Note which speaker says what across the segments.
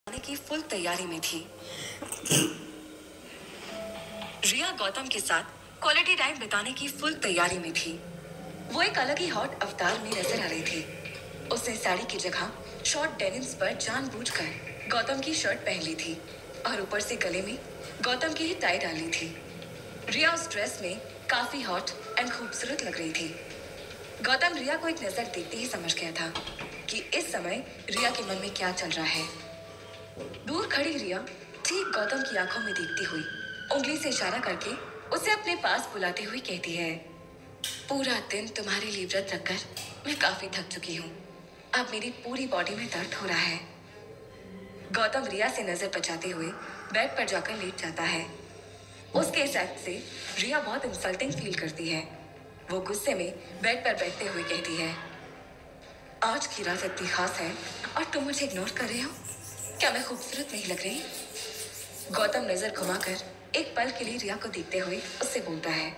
Speaker 1: आने की फुल तैयारी में थी। रिया गौतम के साथ क्वालिटी टाइम बिताने की फुल तैयारी में थी। वो एक अलग ही हॉट अवतार में नजर आ रही थी। उसने साड़ी की जगह शॉर्ट डेनिम्स पर जानबूझकर गौतम की शर्ट पहन ली थी और ऊपर से गले में गौतम की ही टाई डाली थी। रिया उस ड्रेस में काफी हॉट एंड खूबसूरत लग रही थी। गौतम रिया को एक नजर देखते ही समझ गया था कि इस समय रिया के मन में क्या चल रहा है। दूर खड़ी रिया ठीक गौतम की आंखों में देखती हुई उंगली से इशारा करके उसे अपने पास बुलाते हुए कहती है, पूरा दिन तुम्हारे लिए व्रत रखकर मैं काफी थक चुकी हूँ। अब मेरी पूरी बॉडी में दर्द हो रहा है। गौतम रिया से नजर बचाते हुए बेड पर जाकर लेट जाता है। उसके इस एक्ट से रिया बहुत इंसल्टिंग फील करती है। वो गुस्से में बेड पर बैठते हुए कहती है, आज की रात इतनी खास है और तुम मुझे इग्नोर कर रहे हो। क्या मैं खूबसूरत नहीं लग रही? गौतम नजर घुमाकर एक पल के लिए रिया को देखते हुए उससे बोलता है,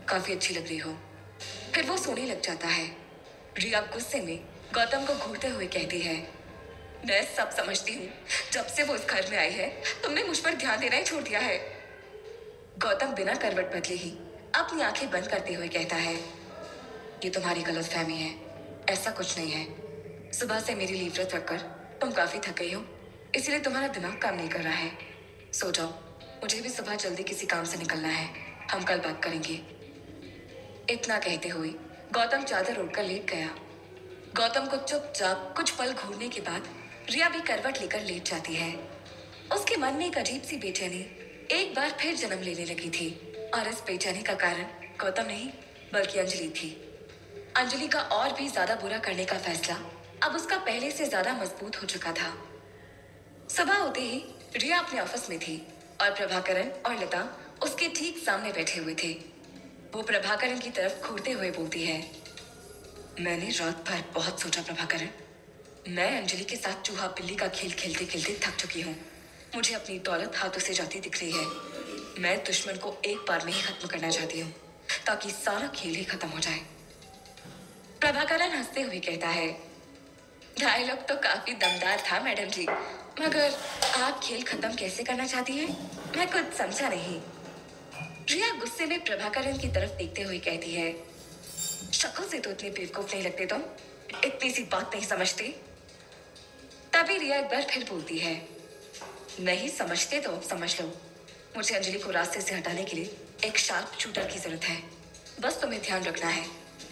Speaker 1: काफी अच्छी लग रही हो। फिर वो सोने लग जाता है। रिया गुस्से में गौतम को घूरते हुए कहती है, मैं सब समझती हूँ। जब से वो इस घर में आई है तुमने मुझ पर ध्यान देना ही छोड़ दिया है। गौतम बिना करवट बदले ही अपनी आंखें बंद करते हुए कहता है, ये तुम्हारी गलतफहमी है, ऐसा कुछ नहीं है। सुबह से मेरी लीव व्रत रखकर तुम काफी थक गई हो, इसीलिए तुम्हारा दिमाग काम नहीं कर रहा है। सो जाओ, मुझे भी सुबह जल्दी किसी काम से निकलना है। हम कल बात करेंगे। इतना कहते हुए गौतम चादर ओढ़कर लेट गया। गौतम को चुपचाप कुछ पल घूरने के बाद रिया भी करवट लेकर लेट जाती है। उसके मन में एक अजीब सी बेचैनी एक बार फिर जन्म लेने लगी थी और इस बेचैनी का कारण गौतम नहीं बल्कि अंजलि थी। अंजलि का और भी ज्यादा बुरा करने का फैसला अब उसका पहले से ज्यादा मजबूत हो चुका था। सुबह होते ही रिया अपने ऑफिस में थी और प्रभाकरन और लता उसके ठीक सामने बैठे हुए थे। वो प्रभाकरन की तरफ घूरते हुए बोलती है, मैंने रात भर बहुत सोचा प्रभाकरन। मैं अंजलि के साथ चूहा बिल्ली का खेल खेलते खेलते थक चुकी हूँ। मुझे अपनी दौलत हाथों से जाती दिख रही है। मैं दुश्मन को एक बार में ही खत्म करना चाहती हूँ ताकि सारा खेल ही खत्म हो जाए। प्रभाकरन हंसते हुए कहता है, डायलॉग तो काफी दमदार था मैडम जी, मगर आप खेल खत्म कैसे करना चाहती हैं? मैं कुछ समझा नहीं। रिया गुस्से में प्रभाकरन की तरफ देखते हुए कहती है, शक्ल से तो इतनी बेवकूफ नहीं लगते तुम, इतनी सी बात नहीं समझती। तभी रिया एक बार फिर बोलती है, नहीं समझते तो अब समझ लो। मुझे अंजलि को रास्ते से हटाने के लिए एक शार्प शूटर की जरूरत है। बस तुम्हें ध्यान रखना है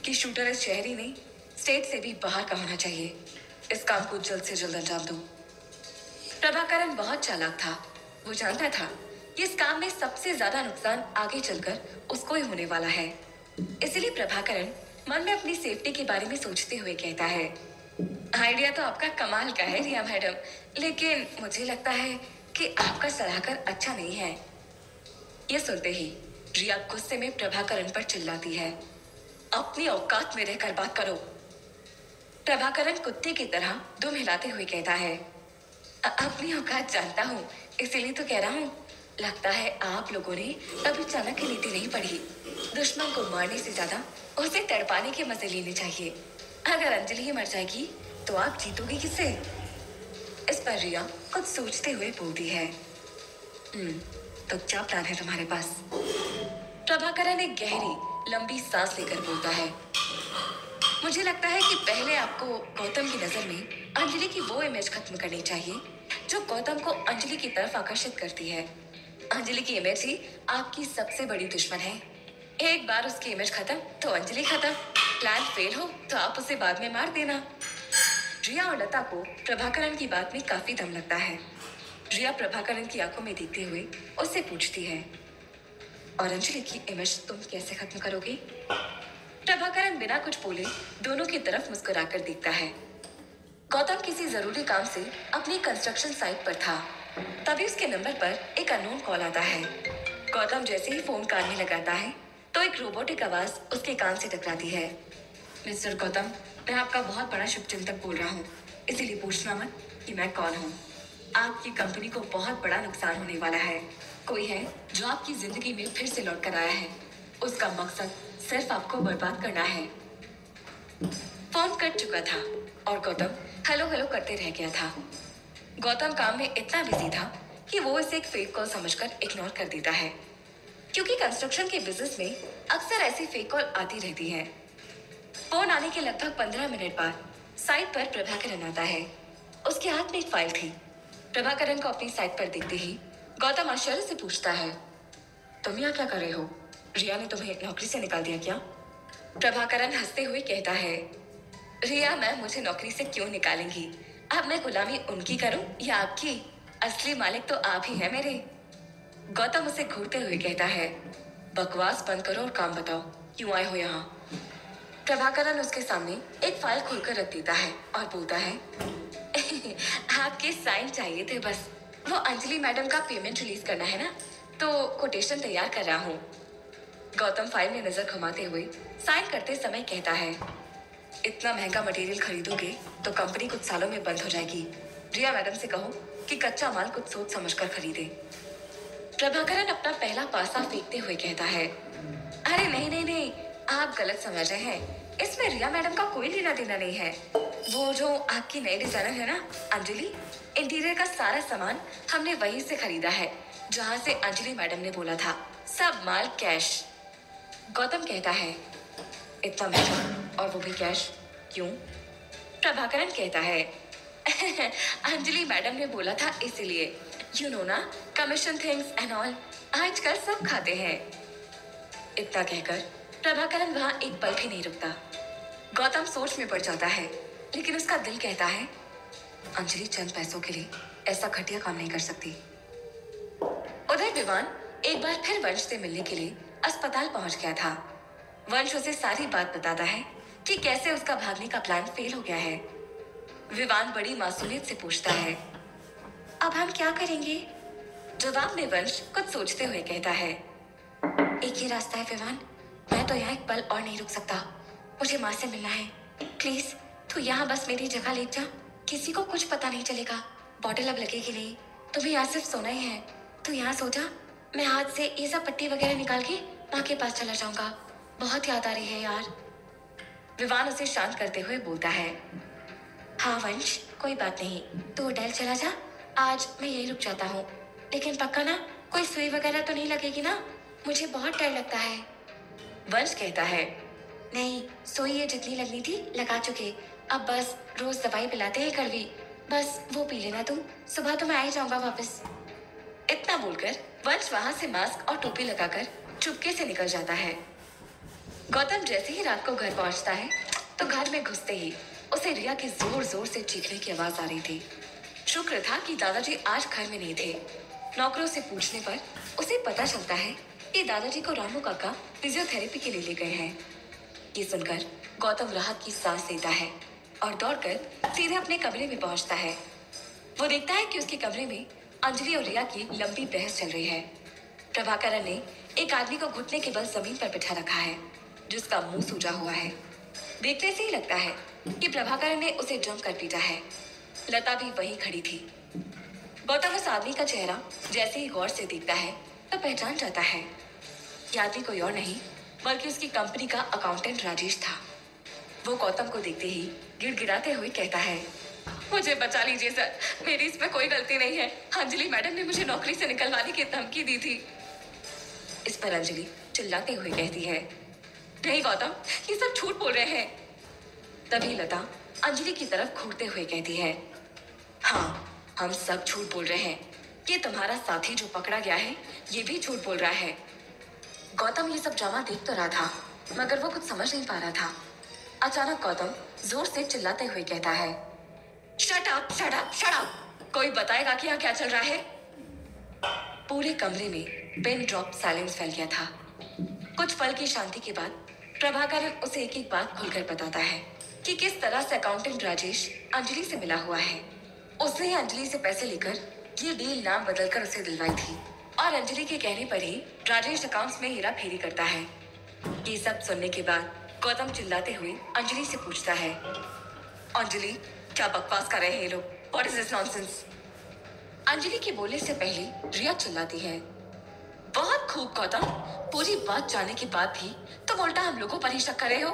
Speaker 1: कि शूटर इस शहर ही नहीं स्टेट से भी बाहर का होना चाहिए। इस काम को जल्द से जल्द अंजाम दो। प्रभाकरन बहुत चालाक था। वो जानता था कि इस काम में सबसे ज्यादा नुकसान आगे चलकर उसको ही होने वाला है। इसलिए प्रभाकरन मन में अपनी सेफ्टी के बारे में सोचते हुए कहता है, आइडिया तो आपका कमाल का है रिया मैडम, लेकिन मुझे लगता है कि आपका सलाहकार अच्छा नहीं है। यह सुनते ही रिया गुस्से में प्रभाकरन पर चिल्लाती है, अपनी औकात में रहकर बात करो। प्रभाकरन कुत्ते की तरह दुम हिलाते हुए कहता है, अपनी औकात जानता हूँ, इसीलिए तो कह रहा हूँ। लगता है आप लोगों ने अभी चाणक्य नीति नहीं पढ़ी। दुश्मन को मारने से ज्यादा उसे तड़पाने के मजे लेने चाहिए। अगर अंजलि ही मर जाएगी तो आप जीतोगे किससे? इस पर रिया कुछ सोचते हुए बोलती है, तो क्या प्लान है तुम्हारे पास? प्रभाकरन एक गहरी लंबी सांस लेकर बोलता है, मुझे लगता है कि पहले आपको गौतम की नजर में अंजलि की वो इमेज खत्म करनी चाहिए जो गौतम को अंजलि की तरफ आकर्षित करती है। अंजलि की इमेज ही आपकी सबसे बड़ी दुश्मन है। एक बार उसकी इमेज खत्म तो अंजलि खत्म। प्लान फेल हो तो आप उसे बाद में मार देना। रिया और लता को प्रभाकरन की बात में काफी दम लगता है। रिया प्रभाकरन की आंखों में देखते हुए उससे पूछती है, और अंजलि की इमेज तुम कैसे खत्म करोगे? प्रभाकरन बिना कुछ बोले दोनों की तरफ मुस्कुराकर देखता है। गौतम किसी जरूरी काम से अपनी कंस्ट्रक्शन साइट पर था। तभी उसके नंबर पर एक अननोन कॉल आता है। गौतम जैसे ही फोन कान में लगाता है तो एक रोबोटिक आवाज उसके कान से टकराती है। मिस्टर गौतम, मैं आपका बहुत बड़ा शुभचिंतक बोल रहा हूँ, इसीलिए पूछना मत कि मैं कौन हूँ। आपकी कंपनी को बहुत बड़ा नुकसान होने वाला है। कोई है जो आपकी जिंदगी में फिर से लौट कर आया है। उसका मकसद सिर्फ आपको बर्बाद करना है। फोन कट चुका था और गौतम हेलो हेलो करते रह गया था। गौतम काम में इतना बिजी था कि वो इसे एक फेक कॉल समझकर इग्नोर कर देता है, क्योंकि कंस्ट्रक्शन के बिजनेस में अक्सर ऐसी फेक कॉल आती रहती है। फोन आने के लगभग 15 मिनट बाद साइट पर प्रभाकरन आता है। उसके हाथ में एक फाइल थी। प्रभाकरन को अपनी साइट पर देखते ही गौतम आश्चर्य से पूछता है, तुम यहाँ क्या कर रहे हो? रिया ने तुम्हें नौकरी से निकाल दिया क्या? प्रभाकरन हंसते हुए कहता है, रिया मैम मुझे नौकरी से क्यों निकालेंगी? अब मैं गुलामी उनकी करूं या आपकी? असली मालिक तो आप ही हैं मेरे। गौतम उसे घूरते हुए कहता है, बकवास बंद करो और काम बताओ, क्यों आए हो यहाँ? प्रभाकरन उसके सामने एक फाइल खोलकर रख देता है और बोलता है, आपके साइन चाहिए थे बस। वो अंजलि मैडम का पेमेंट रिलीज करना है ना, तो कोटेशन तैयार कर रहा हूँ। गौतम फाइल में नजर घुमाते हुए साइन करते समय कहता है, इतना महंगा मटेरियल खरीदोगे तो कंपनी कुछ सालों में बंद हो जाएगी। रिया मैडम से कहो कि कच्चा माल कुछ सोच समझकर खरीदे। प्रभाकरन अपना पहला पासा फेंकते हुए कहता है, अरे नहीं नहीं नहीं, आप गलत समझ रहे हैं। इसमें रिया मैडम का कोई लेना देना नहीं है। वो जो आपकी नई डिजाइनर है ना अंजलि, इंटीरियर का सारा सामान हमने वहीं से खरीदा है जहां से अंजलि मैडम ने बोला था। सब माल कैश। गौतम कहता है, इतना महंगा और वो भी कैश, क्यों? प्रभाकरन कहता है, अंजलि मैडम ने बोला था इसीलिए। यू नो ना, कमीशन थिंग्स एंड ऑल आजकल सब खाते हैं। इतना कहकर प्रभाकरन वहां एक पल भी नहीं रुकता। गौतम सोच में पड़ जाता है, लेकिन उसका दिल कहता है, अंजलि चंद पैसों के लिए ऐसा घटिया काम नहीं कर सकती। उधर विवान एक बार फिर वंश से मिलने के लिए अस्पताल पहुंच गया था। वंश उसे सारी बात बताता है कि कैसे उसका भागने का प्लान फेल हो गया है। विवान बड़ी मासूमियत से पूछता है, अब हम क्या करेंगे? जवाब में वंश कुछ सोचते हुए कहता है, एक ही रास्ता है विवान, मैं तो यहाँ एक पल और नहीं रुक सकता। मुझे माँ से मिलना है। प्लीज तू यहाँ बस मेरी जगह लेट जा, किसी को कुछ पता नहीं चलेगा। बॉटल अब लगेगी नहीं, तुम्हें यहाँ सिर्फ सोना ही है। तू यहाँ सो जा, मैं हाथ से ये सब पट्टी वगैरह निकाल के माँ के पास चला जाऊंगा। बहुत याद आ रही है यार। विवान उसे शांत करते हुए बोलता है, हाँ वंश, कोई बात नहीं, तू होटल चला जा, आज मैं यही रुक जाता हूँ। लेकिन पक्का ना, कोई सुई वगैरह तो नहीं लगेगी ना? मुझे बहुत डर लगता है। वंश कहता है, नहीं, सुई ये जितनी लगनी थी लगा चुके, अब बस रोज दवाई पिलाते हैं कड़वी, बस वो पी लेना तुम, सुबह तो मैं आ ही जाऊंगा वापस। इतना बोलकर वंश वहां से मास्क और टोपी लगाकर चुपके से निकल जाता है। गौतम जैसे ही रात को घर पहुंचता है तो घर में घुसते ही उसे रिया की जोर जोर से चीखने की आवाज आ रही थी। शुक्र था कि दादाजी आज घर में नहीं थे। नौकरों से पूछने पर उसे पता चलता है कि दादाजी को रामू काका फिजियोथेरेपी के लिए ले गए हैं। ये सुनकर गौतम राहत की सांस लेता है और दौड़कर सीधे अपने कमरे में पहुंचता है। वो देखता है कि उसके कमरे में अंजलि और रिया की लंबी बहस चल रही है। प्रभाकरन ने एक आदमी को घुटने के बल जमीन पर बिठा रखा है, जिसका मुंह सूजा हुआ है। देखने से ही लगता है कि प्रभाकरन ने उसे जमकर पीटा है। लता भी वहीं खड़ी थी। गौतम उस आदमी का चेहरा जैसे ही गौर से देखता है तो पहचान जाता है। यह आदमी कोई और नहीं बल्कि उसकी कंपनी का अकाउंटेंट राजेश था। वो गौतम को देखते ही गिड़गिड़ाते हुए कहता है, मुझे बचा लीजिए सर, मेरी इसमें कोई गलती नहीं है। अंजलि मैडम ने मुझे नौकरी से निकलवाने की धमकी दी थी। इस पर अंजलि चिल्लाते हुए कहती है, नहीं गौतम, ये सब झूठ बोल रहे हैं। तभी लता अंजलि की तरफ घूरते हुए कहती है, हाँ, हम सब झूठ बोल रहे हैं। ये तुम्हारा साथी जो पकड़ा गया है ये भी झूठ बोल रहा है। गौतम ये सब ड्रामा देख तो रहा था, मगर वो कुछ समझ नहीं पा रहा था। अचानक गौतम जोर से चिल्लाते हुए कहता है, shut up, shut up, shut up! कोई बताएगा कि यहाँ क्या चल रहा है? पूरे कमरे में पेन ड्रॉप साइलेंस फैल गया था। कुछ पल की शांति के बाद प्रभाकरन उसे एक एक बात खुलकर बताता है कि किस तरह से अकाउंटेंट राजेश अंजलि से मिला हुआ है। उसने ही अंजलि से पैसे लेकर ये डील नाम बदलकर उसे दिलवाई थी और अंजलि के कहने पर ही राजेश अकाउंट्स में हेरा फेरी करता है। ये सब सुनने के बाद गौतम चिल्लाते हुए अंजलि से पूछता है, अंजलि, क्या बकवास कर रहे हैं ये लोग? What is this nonsense? Anjali के बोलने से पहले रिया चिल्लाती है, बहुत खूब गौतम, पूरी बात जानने के बाद भी तुम उल्टा हम लोगों पर ही शक कर रहे हो।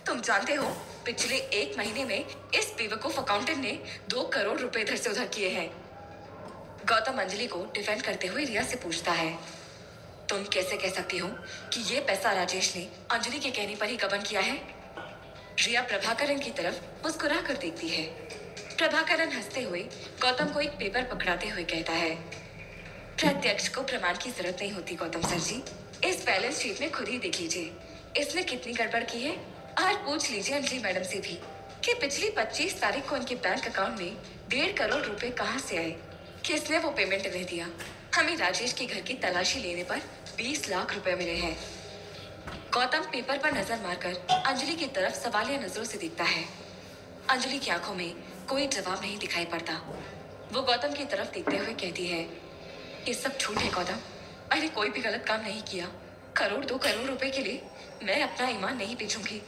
Speaker 1: तुम जानते हो पिछले 1 महीने में इस बेवकूफ अकाउंटेंट ने 2 करोड़ रुपए इधर से उधर किए हैं। गौतम अंजलि को डिफेंड करते हुए रिया से पूछता है, तुम कैसे कह सकती हो कि ये पैसा राजेश ने अंजलि के कहने पर ही गबन किया है? रिया प्रभाकरन की तरफ मुस्कुरा कर देखती है। प्रभाकरन हंसते हुए गौतम को एक पेपर पकड़ाते हुए कहता है, प्रत्यक्ष को प्रमाण की जरूरत नहीं होती गौतम सर जी। इस बैलेंस शीट में खुद ही देख लीजिए इसने कितनी गड़बड़ की है, और पूछ लीजिए अंजलि मैडम से भी कि पिछली 25 तारीख को उनके बैंक अकाउंट में 1.5 करोड़ रुपए कहाँ से आए, किसने वो पेमेंट नहीं दिया। हमें राजेश के घर की तलाशी लेने पर 20 लाख रुपए मिले हैं। गौतम पेपर पर नजर मारकर अंजलि की तरफ सवालिया नजरों से देखता है। अंजलि की आंखों में कोई जवाब नहीं दिखाई पड़ता। वो गौतम की तरफ देखते हुए कहती है, ये सब झूठ है गौतम, मैंने कोई भी गलत काम नहीं किया। 1-2 करोड़ रुपए के लिए मैं अपना ईमान नहीं बेचूंगी,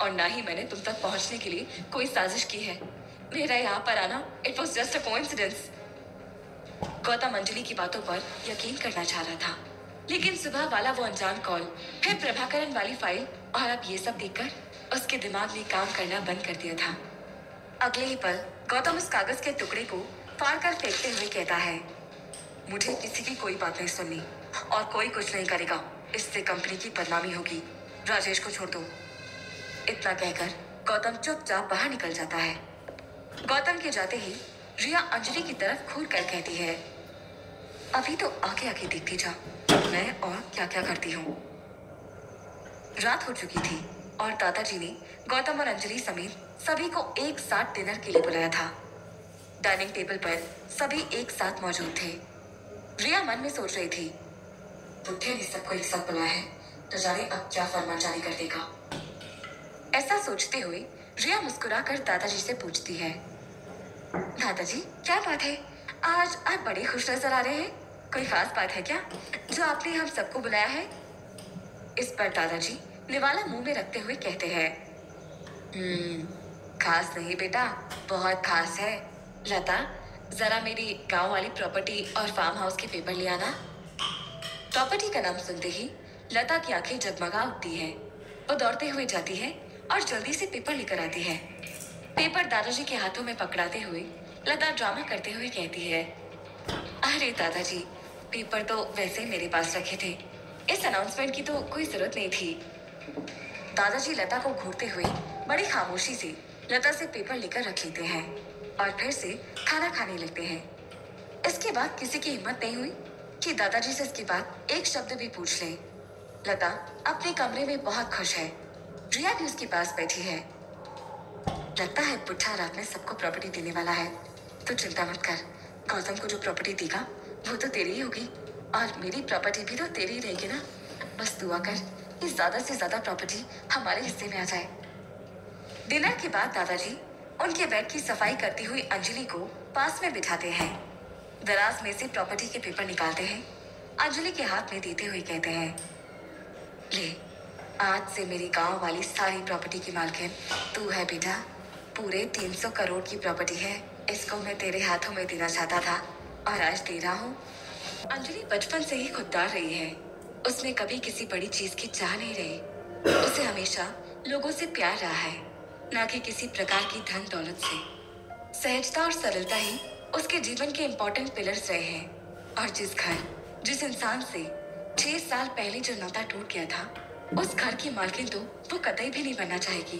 Speaker 1: और ना ही मैंने तुम तक पहुंचने के लिए कोई साजिश की है। मेरा यहाँ पर आना it was just a coincidence. Gautam Anjali की बातों पर यकीन करना चाह रहा था, लेकिन सुबह वाला वो अनजान कॉल, फिर प्रभाकरन वाली फाइल, और अब ये सब देखकर उसके दिमाग ने काम करना बंद कर दिया था। अगले ही पल गौतम उस कागज के टुकड़े को फाड़ कर फेंकते हुए कहता है, मुझे किसी की कोई बात नहीं सुननी, और कोई कुछ नहीं करेगा, इससे कंपनी की बदनामी होगी। राजेश को छोड़ दो। इतना कहकर गौतम चुपचाप बाहर निकल जाता है। गौतम के जाते ही रिया अंजलि की तरफ घूर कर कहती है, अभी तो आगे आगे देखती जा, मैं और क्या क्या करती हूँ। रात हो चुकी थी और दादाजी ने गौतम और अंजलि समेत सभी को एक साथ डिनर के लिए बुलाया था। डाइनिंग टेबल पर सभी एक साथ मौजूद थे। रिया मन में सोच रही थी, बुढ़े ने सबको एक साथ बुलाया है तो जाने अब क्या फरमान जारी कर देगा। ऐसा सोचते हुए रिया मुस्कुराकर दादाजी से पूछती है, दादाजी क्या बात है, आज आप बड़े खुश नजर आ रहे हैं, कोई खास बात है क्या जो आपने हम सबको बुलाया है? इस पर दादाजी निवाला मुंह में रखते हुए कहते हैं, खास नहीं बेटा, बहुत खास है। लता, जरा मेरी गांव वाली प्रॉपर्टी और फार्म हाउस के पेपर ले आना। प्रॉपर्टी का नाम सुनते ही लता की आंखें जगमगा उठती है। वो दौड़ते हुए जाती है और जल्दी से पेपर लेकर आती है। पेपर दादाजी के हाथों में पकड़ाते हुए लता ड्रामा करते हुए कहती है, अरे दादाजी, पेपर तो वैसे ही मेरे पास रखे थे, इस अनाउंसमेंट की तो कोई जरूरत नहीं थी। दादाजी लता को घूरते हुए बड़ी खामोशी से लता से पेपर लेकर रख लेते हैं और फिर से खाना खाने लगते हैं। इसके बाद किसी की हिम्मत नहीं हुई कि दादाजी से इसके बाद एक शब्द भी पूछ ले। लता अपने कमरे में बहुत खुश है। रिया भी उसके पास बैठी है। लगता है बुढ़ा रात में सबको प्रॉपर्टी देने वाला है, तो चिंता मत कर, गौतम को जो प्रॉपर्टी देगा वो तो तेरी ही होगी, और मेरी प्रॉपर्टी भी तो तेरी ही रहेगी ना। बस दुआ कर कि ज्यादा से ज्यादा प्रॉपर्टी हमारे हिस्से में आ जाए। डिनर के बाद दादाजी उनके बेड की सफाई करती हुई अंजलि को पास में बिठाते हैं। दराज में से प्रॉपर्टी के पेपर निकालते हैं, अंजलि के हाथ में देते हुए कहते हैं, ले, आज से मेरी गांव वाली सारी प्रॉपर्टी की मालकिन तू है बेटा। पूरे 300 करोड़ की प्रॉपर्टी है, इसको मैं तेरे हाथों में देना चाहता था और आज दे रहा हूँ। अंजलि बचपन से ही खुददार रही है। उसने कभी किसी बड़ी चीज की चाह नहीं रही। उसे हमेशा लोगों से प्यार रहा है, ना कि किसी प्रकार की धन दौलत से। सहजता और सरलता ही उसके जीवन के इम्पोर्टेंट पिलर्स रहे हैं। और जिस इंसान से 6 साल पहले जो नाता टूट गया था, उस घर की मालकिन तो वो कतई भी नहीं बनना चाहेगी।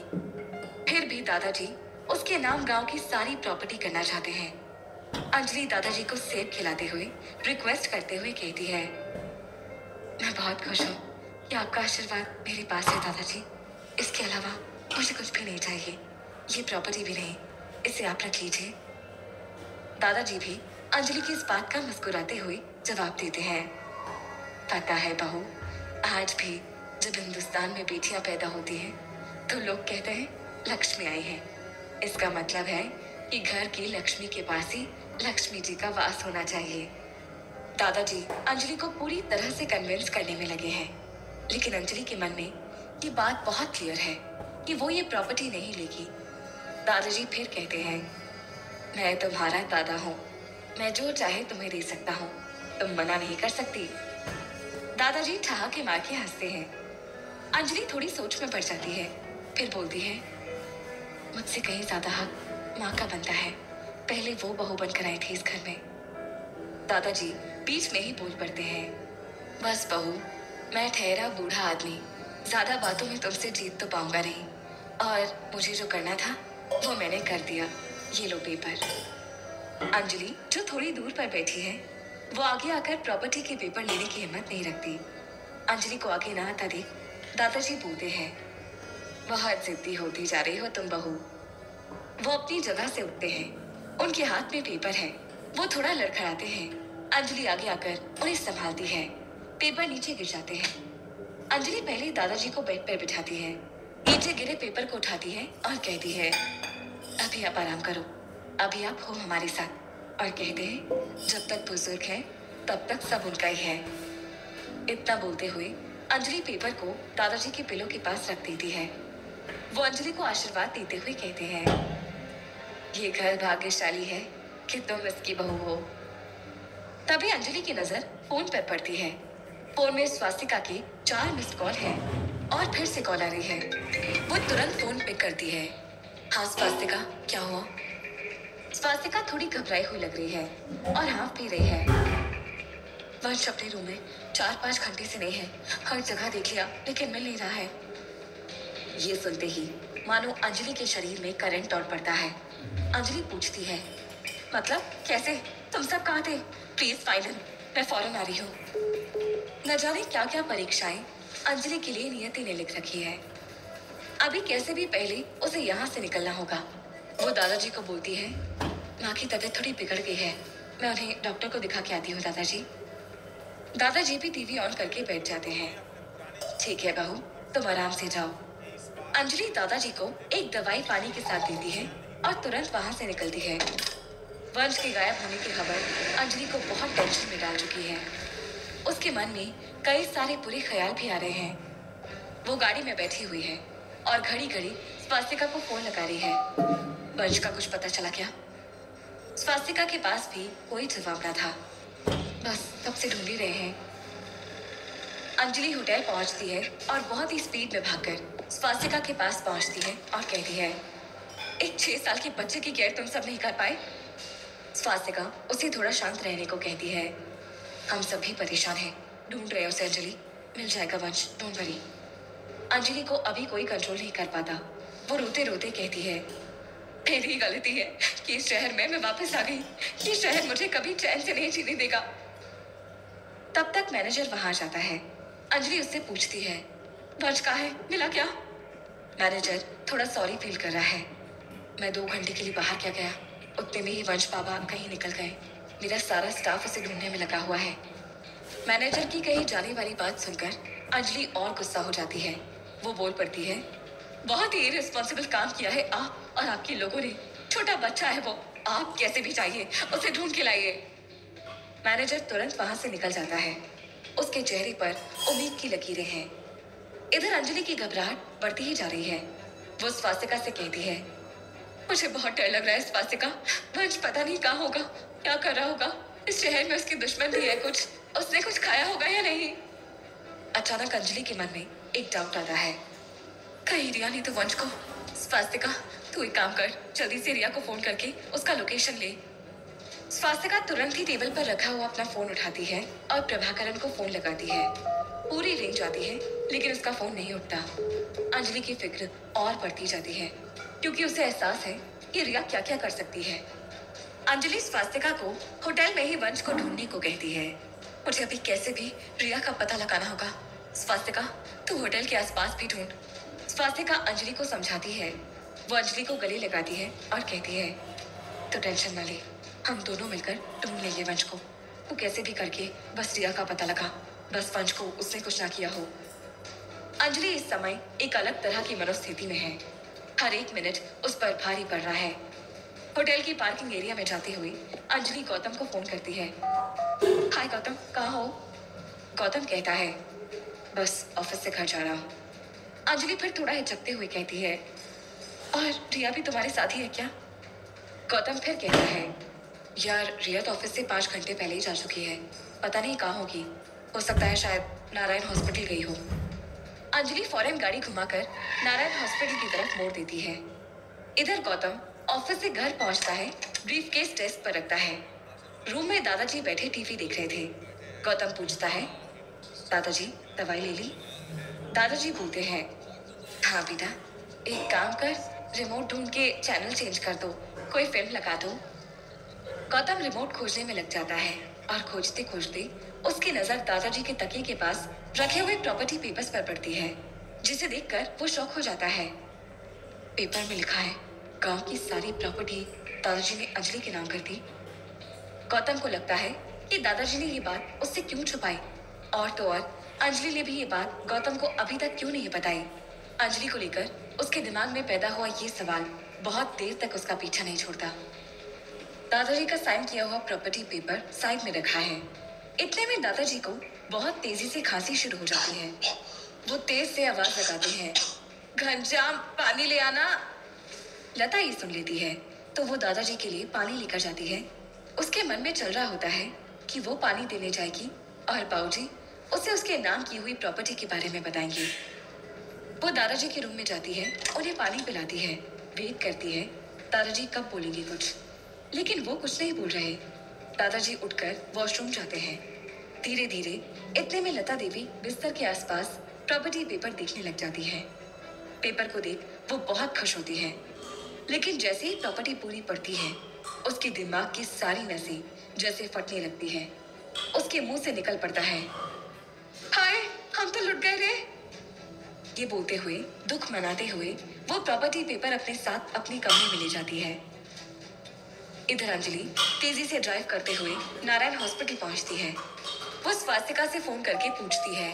Speaker 1: फिर भी दादाजी उसके नाम गांव की सारी प्रॉपर्टी करना चाहते हैं। अंजलि दादाजी को सेब खिलाते हुए रिक्वेस्ट करते हुए कहती है, मैं बहुत खुश हूँ कि आपका आशीर्वाद मेरे पास है दादाजी। इसके अलावा मुझे कुछ भी नहीं चाहिए, ये प्रॉपर्टी भी नहीं, इसे आप रख लीजिए। दादाजी भी अंजलि की इस बात का मुस्कुराते हुए जवाब देते हैं, पता है बहू, आज भी जब हिंदुस्तान में बेटियां पैदा होती हैं तो लोग कहते हैं लक्ष्मी आई है। इसका मतलब है कि घर की लक्ष्मी के पास ही लक्ष्मी जी का वास होना चाहिए। दादाजी अंजलि को पूरी तरह से कन्विंस करने में लगे हैं, लेकिन अंजलि के मन में ये बात बहुत क्लियर है कि वो ये प्रॉपर्टी नहीं लेगी। दादाजी फिर कहते हैं, मैं तुम्हारा दादा हूँ, मैं जो चाहे तुम्हें दे सकता हूँ, तुम मना नहीं कर सकती। दादाजी ठहाके मार के हंसते हैं। अंजलि थोड़ी सोच में पड़ जाती है, फिर बोलती है, मुझसे कहीं ज्यादा हक माँ का बनता है, पहले वो बहू बनकर आई थी इस घर में। दादाजी बीच में ही बोल पड़ते हैं। बस बहू, मैं ठहरा बूढ़ा आदमी, ज्यादा बातों में तुमसे जीत तो पाऊंगा नहीं, और मुझे जो करना था वो मैंने कर दिया। ये लो पेपर। अंजलि जो थोड़ी दूर पर बैठी है, वो आगे आकर प्रॉपर्टी के पेपर लेने की हिम्मत नहीं रखती। अंजलि को आगे ना आता देख दादाजी बोलते हैं, बहुत जिद्दी होती जा रही हो तुम बहू। वो अपनी जगह से उठते हैं, उनके हाथ में पेपर है। वो थोड़ा लड़खड़ाते हैं। अंजलि आगे आकर उन्हें संभालती है। पेपर नीचे गिर जाते हैं। अंजलि पहले दादाजी को बेड पर बिठाती है, नीचे गिरे पेपर को उठाती है और कहती है, अभी आप आराम करो, अभी आप हो हमारे साथ। और कहते हैं, जब तक बुजुर्ग है तब तक सब उनका ही है। इतना बोलते हुए अंजलि पेपर को दादाजी के पिलो के पास रख देती है। वो अंजलि को आशीर्वाद देते हुए कहते हैं, ये घर भाग्यशाली है कि तुम इसकी बहू हो। तभी अंजलि की नजर फोन पर पड़ती है। फोन में स्वास्तिका के 4 मिस्ड कॉल है और फिर से कॉल आ रही है। वो तुरंत फोन पिक करती है। हाँ स्वास्तिका, क्या हुआ? स्वास्तिका थोड़ी घबराई हुई लग रही है और हाँफ भी रही है। वंश अपने रूम में 4-5 घंटे से नहीं है, हर जगह देख लिया लेकिन मिल नहीं रहा है। ये सुनते ही मानो अंजलि के शरीर में करंट दौड़ पड़ता है। अंजलि पूछती है, मतलब कैसे? तुम सब कहाँ थे? प्लीज फाइनल, मैं फौरन आ रही हूँ। न जाने क्या क्या परीक्षाएं अंजलि के लिए नियति ने लिख रखी है। अभी कैसे भी पहले उसे यहाँ से निकलना होगा। वो दादाजी को बोलती है, माँ की तबीयत थोड़ी बिगड़ गई है, मैं उन्हें डॉक्टर को दिखा के आती हूँ दादाजी। दादाजी भी टीवी ऑन करके बैठ जाते हैं। ठीक है बहू, तुम आराम से जाओ। अंजलि दादाजी को एक दवाई पानी के साथ देती है और तुरंत वहां से निकलती है। वंश के गायब होने की खबर अंजलि को बहुत टेंशन में डाल चुकी है। उसके मन में कई सारे बुरे ख्याल भी आ रहे हैं। वो गाड़ी में बैठी हुई है और घड़ी घड़ी स्वास्तिका को फोन लगा रही है। वंश का कुछ पता चला क्या? स्वास्तिका के पास भी कोई जवाब न था। बस कब से ढूंढ ही रहे हैं। अंजलि होटल पहुंचती है और बहुत ही स्पीड में भागकर स्वास्तिका के पास पहुंचती है और कहती है, एक 6 साल के बच्चे की केयर तुम सब नहीं कर पाए? स्वास्तिका उसे थोड़ा शांत रहने को कहती है। हम सभी परेशान हैं, ढूंढ रहे हैं उसे अंजलि, मिल जाएगा वंश, डोंट वरी। अंजलि को अभी कोई कंट्रोल नहीं कर पाता। वो रोते रोते कहती है, मेरी गलती है कि इस शहर में मैं वापस आ गई। ये शहर मुझे कभी चैन से नहीं जीने देगा। तब तक मैनेजर वहां जाता है। अंजलि उससे पूछती है, वंश कहाँ है, मिला क्या? मैनेजर थोड़ा सॉरी फील कर रहा है। मैं 2 घंटे के लिए बाहर क्या गया, उतने में ही वंश बाबा कहीं निकल गए। मेरा सारा स्टाफ उसे ढूंढने में लगा हुआ है। मैनेजर की कही जाने वाली बात सुनकर अंजलि और गुस्सा हो जाती है। वो बोल पड़ती है, बहुत ही इररिस्पॉन्सिबल काम किया है आप और आपके लोगों ने। छोटा बच्चा है वो, आप कैसे भी जाइए उसे ढूंढ के लाइए। मैनेजर तुरंत वहां से निकल जाता है। उसके चेहरे पर उम्मीद की लकीरें हैं। इधर अंजलि की घबराहट बढ़ती ही जा रही है। वो स्वास्तिका से कहती है, मुझे बहुत डर लग रहा है स्वास्तिका, वंश पता नहीं कहाँ होगा, क्या कर रहा होगा। इस शहर में उसकी दुश्मन भी है कुछ, उसने कुछ खाया होगा या नहीं। अचानक अंजलि के मन में एक डाउट आता है, कहीं रिया ने तो वंश को। स्वास्तिका तू एक काम कर, जल्दी से रिया को फोन करके उसका लोकेशन ले। स्वास्तिका तुरंत ही टेबल पर रखा हुआ अपना फोन उठाती है और प्रभाकरन को फोन लगाती है। पूरी रेंज आती है लेकिन उसका फोन नहीं उठता। अंजलि की फिक्र और बढ़ती जाती है क्योंकि उसे एहसास है कि रिया क्या क्या कर सकती है। अंजलि स्वास्तिका को होटल में ही वंश को ढूंढने को कहती है। मुझे अभी कैसे भी रिया का पता लगाना होगा। स्वास्तिका तू होटल के आसपास भी ढूंढ। स्वास्तिका अंजलि को समझाती है। वो अंजलि को गले लगाती है और कहती है, तो टेंशन न ले, हम दोनों मिलकर ढूंढ लेंगे वंश को। तू कैसे भी करके बस रिया का पता लगा, बस वंश को उसने कुछ ना किया हो। अंजलि इस समय एक अलग तरह की मनोस्थिति में है। हर एक मिनट उस पर भारी पड़ रहा है। होटल की पार्किंग एरिया में जाती हुई अंजलि गौतम को फोन करती है। हाय गौतम, कहाँ हो? गौतम कहता है, बस ऑफिस से घर जा रहा हूँ। अंजलि फिर थोड़ा हिचकते हुए कहती है, और रिया भी तुम्हारे साथ ही है क्या? गौतम फिर कहता है, यार रिया तो ऑफिस से 5 घंटे पहले ही जा चुकी है, पता नहीं कहाँ होगी। हो सकता है शायद नारायण हॉस्पिटल गई हो। अंजलि फौरन गाड़ी घुमाकर नारायण हॉस्पिटल की तरफ मोड़ देती है। इधर गौतम ऑफिस से घर पहुंचता है, ब्रीफकेस डेस्क पर रखता है। रूम में दादाजी बैठे टीवी देख रहे थे। गौतम पूछता है, दादाजी दवाई ले ली? दादाजी बोलते हैं, हाँ बेटा, एक काम कर, रिमोट ढूंढ के चैनल चेंज कर दो, कोई फिल्म लगा दो। गौतम रिमोट खोजने में लग जाता है और खोजते खोजते उसकी नजर दादाजी के तकिए के पास रखे हुए प्रॉपर्टी पेपर्स पर पड़ती है, जिसे देखकर वो शॉक हो जाता है। पेपर में लिखा है, गांव की सारी प्रॉपर्टी दादाजी ने अंजलि के नाम कर दी। गौतम को लगता है कि दादाजी ने ये बात उससे क्यों छुपाई, और तो और अंजलि ने भी ये बात गौतम को अभी तक क्यों नहीं बताई। अंजलि को लेकर उसके दिमाग में पैदा हुआ ये सवाल बहुत देर तक उसका पीछा नहीं छोड़ता। दादाजी का साइन किया हुआ प्रॉपर्टी पेपर साइड में रखा है। इतने में दादाजी को बहुत तेजी से खांसी शुरू हो जाती है। वो तेज से आवाज लगाते हैं, घनश्याम पानी ले आना। लता ये सुन लेती है तो वो दादाजी के लिए पानी लेकर जाती है। उसके मन में चल रहा होता है कि वो पानी देने जाएगी और बाबूजी उसे उसके नाम की हुई प्रॉपर्टी के बारे में बताएंगे। वो दादाजी के रूम में जाती है, उन्हें पानी पिलाती है, वेट करती है दादाजी कब बोलेंगे कुछ, लेकिन वो कुछ नहीं बोल रहे। दादाजी उठकर वॉशरूम जाते हैं। धीरे धीरे इतने में लता देवी बिस्तर के आसपास प्रॉपर्टी पेपर देखने लग जाती है। पेपर को देख वो बहुत खुश होती है, लेकिन जैसे ही प्रॉपर्टी पूरी पड़ती है उसके दिमाग की सारी नसें जैसे फटने लगती है। उसके मुंह से निकल पड़ता है, हाय हम तो लुट गए रे। ये बोलते हुए, दुख मनाते हुए वो प्रॉपर्टी पेपर अपने साथ अपनी कमरे में ले जाती है। इधर अंजलि तेजी से ड्राइव करते हुए नारायण हॉस्पिटल पहुंचती है। वो स्वास्तिका से फोन करके पूछती है,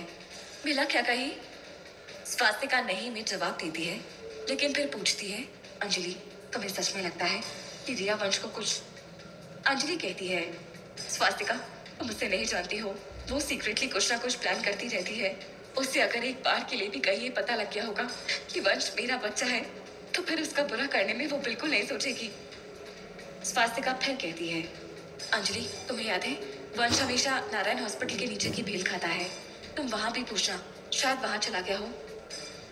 Speaker 1: मिला क्या कहीं? स्वास्तिका नहीं में जवाब देती है, लेकिन फिर पूछती है, अंजलि तुम्हें सच में लगता है कि रिया वंश को कुछ? अंजलि कहती है, स्वास्तिका तुम उसे नहीं जानती हो, वो सीक्रेटली कुछ ना कुछ प्लान करती रहती है। उससे अगर एक बार के लिए भी कहीं ये पता लग गया होगा कि वंश मेरा बच्चा है तो फिर उसका बुरा करने में वो बिल्कुल नहीं सोचेगी। स्वास्तिका फिर कहती है, अंजलि तुम्हें याद है वंश हमेशा नारायण हॉस्पिटल के नीचे की भेल खाता है, तुम वहां भी पूछना, शायद वहां चला गया हो।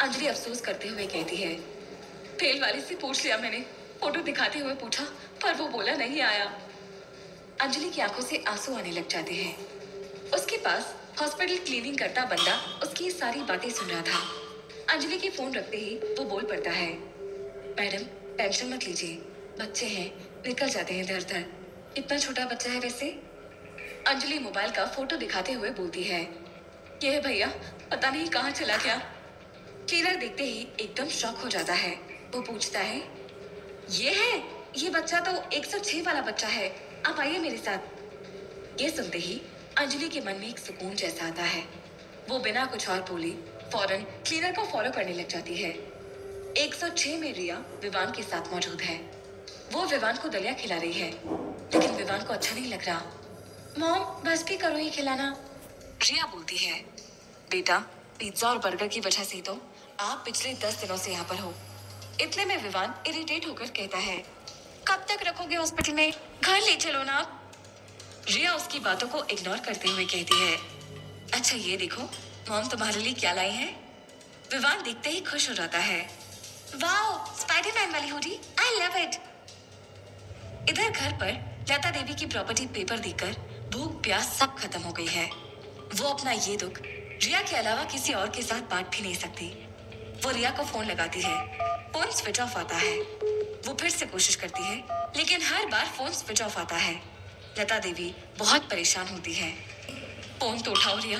Speaker 1: अंजलि अफसोस करते हुए कहती है, भेल वाले से पूछ लिया मैंने, फोटो दिखाते हुए पूछा पर वो बोला नहीं आया। अंजलि की आंखों से आंसू आने लग जाते हैं। उसके पास हॉस्पिटल क्लीनिंग करता बंदा उसकी ये सारी बातें सुन रहा था। अंजलि की फोन रखते ही वो बोल पड़ता है, मैडम टेंशन मत लीजिए, बच्चे हैं निकल जाते हैं इधर उधर, इतना छोटा बच्चा है वैसे। अंजलि मोबाइल का फोटो दिखाते हुए बोलती है, ये है भैया, पता नहीं कहाँ चला गया। क्लीनर देखते ही एकदम शॉक हो जाता है। वो पूछता है, ये है, ये बच्चा तो 106 वाला बच्चा है, आप आइए मेरे साथ। ये सुनते ही अंजलि के मन में एक सुकून जैसा आता है। वो बिना कुछ और बोले फौरन क्लीनर को फॉलो करने लग जाती है। 106 में रिया विवान के साथ मौजूद है। वो विवान को दलिया खिला रही है, लेकिन विवान को अच्छा नहीं लग रहा। मॉम बस भी करो ये खिलाना, रिया बोलती है। बेटा पिज्जा और बर्गर की वजह से तो आप पिछले 10 दिनों से यहाँ पर हो। इतने में विवान इरिटेट होकर कहता है, कब तक रखोगे हॉस्पिटल में, घर ले चलो ना। रिया उसकी बातों को इग्नोर करते हुए कहती है, अच्छा ये देखो मॉम तुम्हारे लिए क्या लाई है। विवान देखते ही खुश हो जाता है, वाओ स्पाइडरमैन वाली हुडी, आई लव इट। इधर घर पर लता देवी की प्रॉपर्टी पेपर देखकर भूख प्यास सब खत्म हो गई है। वो अपना ये दुख रिया के अलावा किसी और के साथ बांट भी नहीं सकती। वो रिया को फोन लगाती है, फोन स्विच ऑफ आता है। वो फिर से कोशिश करती है, लेकिन हर बार फोन स्विच ऑफ आता है। लता देवी बहुत परेशान होती है। फोन तो उठाओ रिया,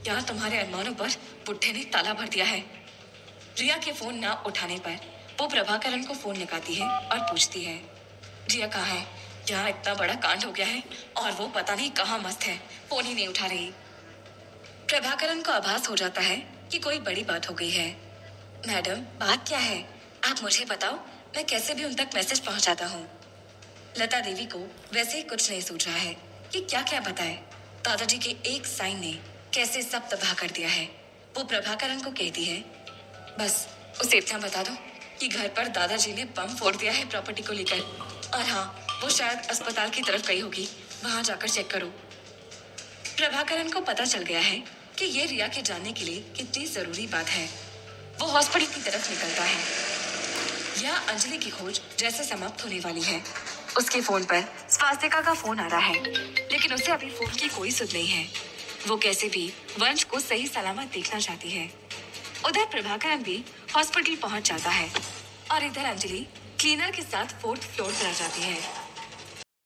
Speaker 1: यहाँ तुम्हारे अरमानों पर बुढ़े ने ताला भर दिया है। रिया के फोन ना उठाने पर वो प्रभाकरण को फोन लगाती है और पूछती है, रिया कहाँ है? यहाँ इतना बड़ा कांड हो गया है और वो पता नहीं कहाँ मस्त है, फोन ही नहीं उठा रही। प्रभाकरण को आभास हो जाता है कि कोई बड़ी बात हो गई है। मैडम बात क्या है, आप मुझे बताओ, मैं कैसे भी उन तक मैसेज पहुंचाता हूँ। लता देवी को वैसे ही कुछ नहीं सूझ रहा है कि क्या क्या बताए। दादाजी के एक साइन ने कैसे सब तबाह कर दिया है। वो प्रभाकरण को कहती है, बस उसे इतना बता दो कि घर पर दादाजी ने बम फोड़ दिया है प्रॉपर्टी को लेकर, और हाँ वो शायद अस्पताल की तरफ गई होगी, वहां जाकर चेक करो। प्रभाकरण को पता चल गया है कि ये रिया के जानने के लिए कितनी जरूरी बात है। वो हॉस्पिटल की तरफ निकलता है। यह अंजलि की खोज जैसे समाप्त होने वाली है, उसके फोन पर स्वास्तिका का फोन आ रहा है, लेकिन उसे अभी फोन की कोई सुध नहीं है। वो कैसे भी वंश को सही सलामत देखना चाहती है। उधर प्रभाकरन भी हॉस्पिटल पहुंच जाता है और इधर अंजलि क्लीनर के साथ 4th फ्लोर पर आ जाती है।